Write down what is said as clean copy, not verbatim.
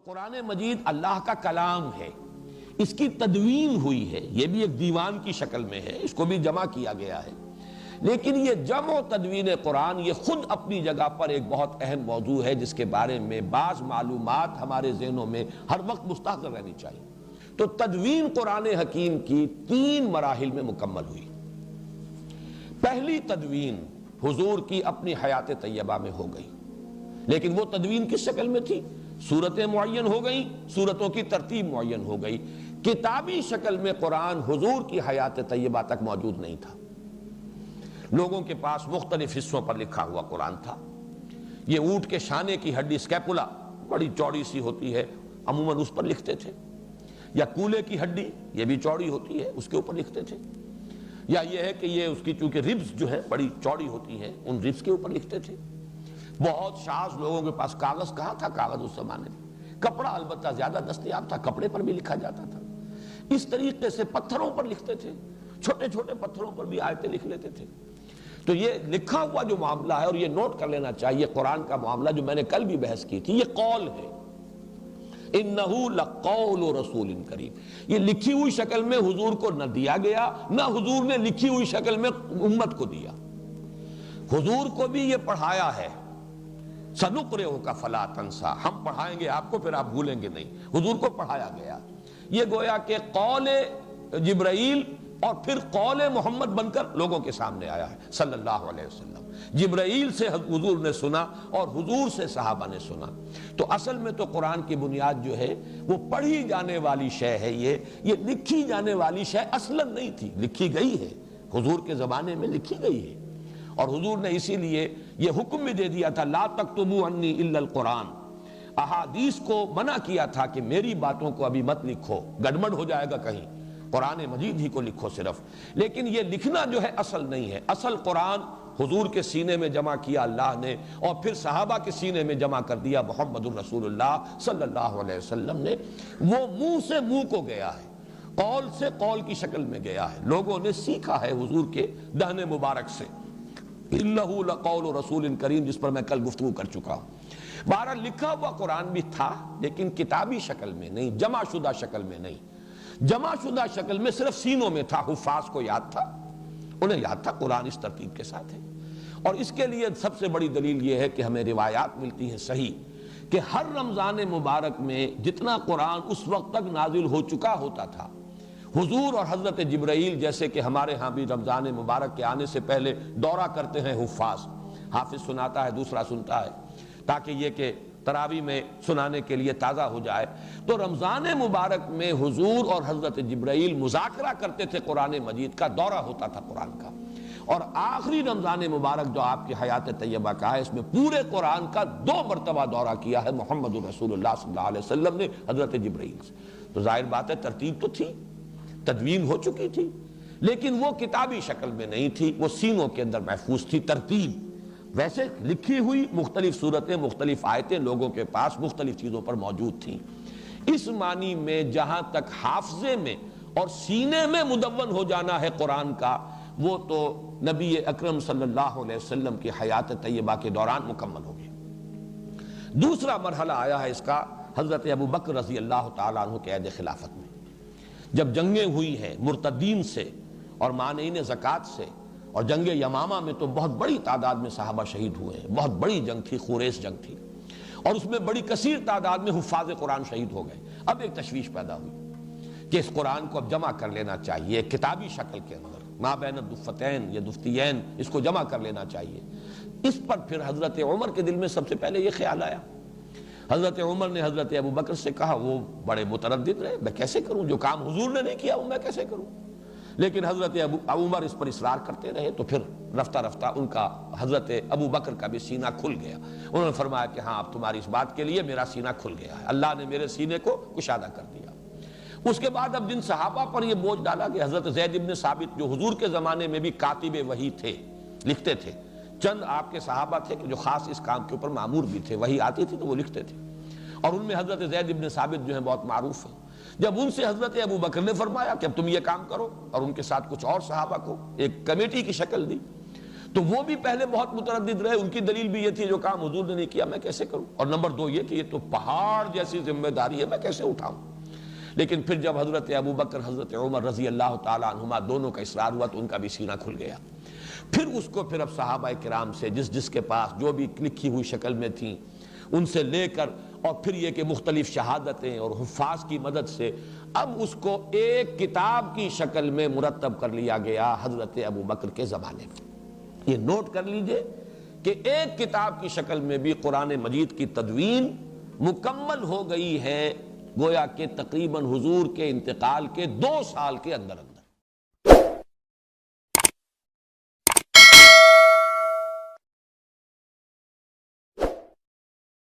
قرآن مجید اللہ کا کلام ہے، اس کی تدوین ہوئی ہے، یہ بھی ایک دیوان کی شکل میں ہے، اس کو بھی جمع کیا گیا ہے، لیکن یہ جمع و تدوین قرآن یہ خود اپنی جگہ پر ایک بہت اہم موضوع ہے جس کے بارے میں بعض معلومات ہمارے ذہنوں میں ہر وقت مستحضر رہنی چاہیے۔ تو تدوین قرآن حکیم کی 3 مراحل میں مکمل ہوئی۔ پہلی تدوین حضور کی اپنی حیات طیبہ میں ہو گئی، لیکن وہ تدوین کس شکل میں تھی؟ سورتیں معین ہو گئیں، سورتوں کی ترتیب معین ہو گئی، کتابی شکل میں قرآن حضور کی حیات طیبہ تک موجود نہیں تھا۔ لوگوں کے پاس مختلف حصوں پر لکھا ہوا قرآن تھا۔ یہ اونٹ کے شانے کی ہڈی سکیپولا بڑی چوڑی سی ہوتی ہے، عموماً اس پر لکھتے تھے، یا کولے کی ہڈی یہ بھی چوڑی ہوتی ہے، اس کے اوپر لکھتے تھے، یا یہ ہے کہ یہ اس کی چونکہ ربز جو ہے بڑی چوڑی ہوتی ہیں، ان ربز کے اوپر لکھتے تھے۔ بہت شاذ لوگوں کے پاس کاغذ کہاں تھا، کاغذ اس زمانے میں، کپڑا البتہ زیادہ دستیاب تھا، کپڑے پر بھی لکھا جاتا تھا۔ اس طریقے سے پتھروں پر لکھتے تھے، چھوٹے چھوٹے پتھروں پر بھی آیتیں لکھ لیتے تھے۔ تو یہ لکھا ہوا جو معاملہ ہے، اور یہ نوٹ کر لینا چاہیے، قرآن کا معاملہ جو میں نے کل بھی بحث کی تھی، یہ قول ہے۔ انہو لقول رسول کریم، یہ لکھی ہوئی شکل میں حضور کو نہ دیا گیا، نہ حضور نے لکھی ہوئی شکل میں امت کو دیا۔ حضور کو بھی یہ پڑھایا ہے، سنقرئک فلا تنسیٰ، ہم پڑھائیں گے آپ کو پھر آپ بھولیں گے نہیں، حضور کو پڑھایا گیا۔ یہ گویا کہ قول جبرائیل اور پھر قول محمد بن کر لوگوں کے سامنے آیا ہے صلی اللہ علیہ وسلم۔ جبرائیل سے حضور نے سنا اور حضور سے صحابہ نے سنا۔ تو اصل میں تو قرآن کی بنیاد جو ہے وہ پڑھی جانے والی شے ہے، یہ لکھی جانے والی شے اصلاً نہیں تھی، لکھی گئی ہے، حضور کے زمانے میں لکھی گئی ہے، اور حضور نے اسی لیے یہ حکم بھی دے دیا تھا، لا تکتبوا عنی الا القرآن۔ احادیث کو منع کیا تھا کہ میری باتوں کو ابھی مت لکھو، گڑبڑ ہو جائے گا کہیں، قرآن مجید ہی کو لکھو صرف۔ لیکن یہ لکھنا جو ہے اصل نہیں ہے، اصل قرآن حضور کے سینے میں جمع کیا اللہ نے، اور پھر صحابہ کے سینے میں جمع کر دیا محمد الرسول اللہ صلی اللہ علیہ وسلم نے۔ وہ منہ سے منہ کو گیا ہے، قول سے قول کی شکل میں گیا ہے، لوگوں نے سیکھا ہے حضور کے دہن مبارک سے۔ انہ لقول رسول کریم، جس پر میں کل گفتگو کر چکا ہوں۔ بہرحال لکھا ہوا قرآن بھی تھا، لیکن کتابی شکل میں نہیں، جمع شدہ شکل میں نہیں۔ جمع شدہ شکل میں صرف سینوں میں تھا، حفاظ کو یاد تھا، انہیں یاد تھا قرآن اس ترتیب کے ساتھ ہے۔ اور اس کے لیے سب سے بڑی دلیل یہ ہے کہ ہمیں روایات ملتی ہیں صحیح کہ ہر رمضان مبارک میں جتنا قرآن اس وقت تک نازل ہو چکا ہوتا تھا، حضور اور حضرت جبرائیل جیسے کہ ہمارے ہاں بھی رمضان مبارک کے آنے سے پہلے دورہ کرتے ہیں حفاظ، حافظ سناتا ہے دوسرا سنتا ہے، تاکہ یہ کہ تراویح میں سنانے کے لیے تازہ ہو جائے۔ تو رمضان مبارک میں حضور اور حضرت جبرائیل مذاکرہ کرتے تھے، قرآن مجید کا دورہ ہوتا تھا قرآن کا۔ اور آخری رمضان مبارک جو آپ کی حیات طیبہ کا ہے، اس میں پورے قرآن کا 2 مرتبہ دورہ کیا ہے محمد الرسول اللہ صلی اللہ علیہ وسلم نے حضرت جبرائیل سے۔ تو ظاہر بات ہے ترتیب تو تھی، تدوین ہو چکی تھی، لیکن وہ کتابی شکل میں نہیں تھی، وہ سینوں کے اندر محفوظ تھی۔ ترتیب ویسے لکھی ہوئی مختلف صورتیں، مختلف آیتیں لوگوں کے پاس مختلف چیزوں پر موجود تھیں۔ اس معنی میں جہاں تک حافظے میں اور سینے میں مدون ہو جانا ہے قرآن کا، وہ تو نبی اکرم صلی اللہ علیہ وسلم کی حیات طیبہ کے دوران مکمل ہو گیا۔ دوسرا مرحلہ آیا ہے اس کا حضرت ابو بکر رضی اللہ تعالیٰ عنہ کے عہد خلافت میں، جب جنگیں ہوئی ہیں مرتدین سے اور مانعین زکوٰۃ سے، اور جنگ یمامہ میں تو بہت بڑی تعداد میں صحابہ شہید ہوئے ہیں، بہت بڑی جنگ تھی، خوریس جنگ تھی، اور اس میں بڑی کثیر تعداد میں حفاظ قرآن شہید ہو گئے۔ اب ایک تشویش پیدا ہوئی کہ اس قرآن کو اب جمع کر لینا چاہیے کتابی شکل کے اندر، ما بین الدفتین یا دفتیین، اس کو جمع کر لینا چاہیے۔ اس پر پھر حضرت عمر کے دل میں سب سے پہلے یہ خیال آیا۔ حضرت عمر نے حضرت ابو بکر سے کہا، وہ بڑے متردد رہے، میں کیسے کروں، جو کام حضور نے نہیں کیا وہ میں کیسے کروں؟ لیکن حضرت عمر اس پر اصرار کرتے رہے، تو پھر رفتہ رفتہ ان کا حضرت ابو بکر کا بھی سینہ کھل گیا۔ انہوں نے فرمایا کہ ہاں اب تمہاری اس بات کے لیے میرا سینہ کھل گیا ہے، اللہ نے میرے سینے کو کشادہ کر دیا۔ اس کے بعد اب جن صحابہ پر یہ بوجھ ڈالا کہ حضرت زید بن ثابت جو حضور کے زمانے میں بھی کاتب وحی تھے، لکھتے تھے، چند آپ کے صحابہ تھے کہ جو خاص اس کام کے اوپر مامور بھی تھے، وحی آتی تھی تو وہ لکھتے تھے، اور ان میں حضرت زید بن ثابت جو ہیں بہت معروف ہیں۔ جب ان سے حضرت ابو بکر نے فرمایا کہ اب تم یہ کام کرو، اور ان کے ساتھ کچھ اور صحابہ کو ایک کمیٹی کی شکل دی، تو وہ بھی پہلے بہت متردد رہے، ان کی دلیل بھی یہ تھی جو کام حضور نے نہیں کیا میں کیسے کروں، اور نمبر دو یہ کہ یہ تو پہاڑ جیسی ذمہ داری ہے میں کیسے اٹھاؤں۔ لیکن پھر جب حضرت ابوبکر حضرت عمر رضی اللہ تعالیٰ عنہما دونوں کا اصرار ہوا تو ان کا بھی سینہ کھل گیا۔ پھر اس کو اب صحابہ کرام سے جس کے پاس جو بھی لکھی ہوئی شکل میں تھیں ان سے لے کر، اور پھر یہ کہ مختلف شہادتیں اور حفاظ کی مدد سے اب اس کو ایک کتاب کی شکل میں مرتب کر لیا گیا حضرت ابوبکر کے زمانے میں۔ یہ نوٹ کر لیجئے کہ ایک کتاب کی شکل میں بھی قرآن مجید کی تدوین مکمل ہو گئی ہے، گویا کہ تقریباً حضور کے انتقال کے 2 سال کے اندر۔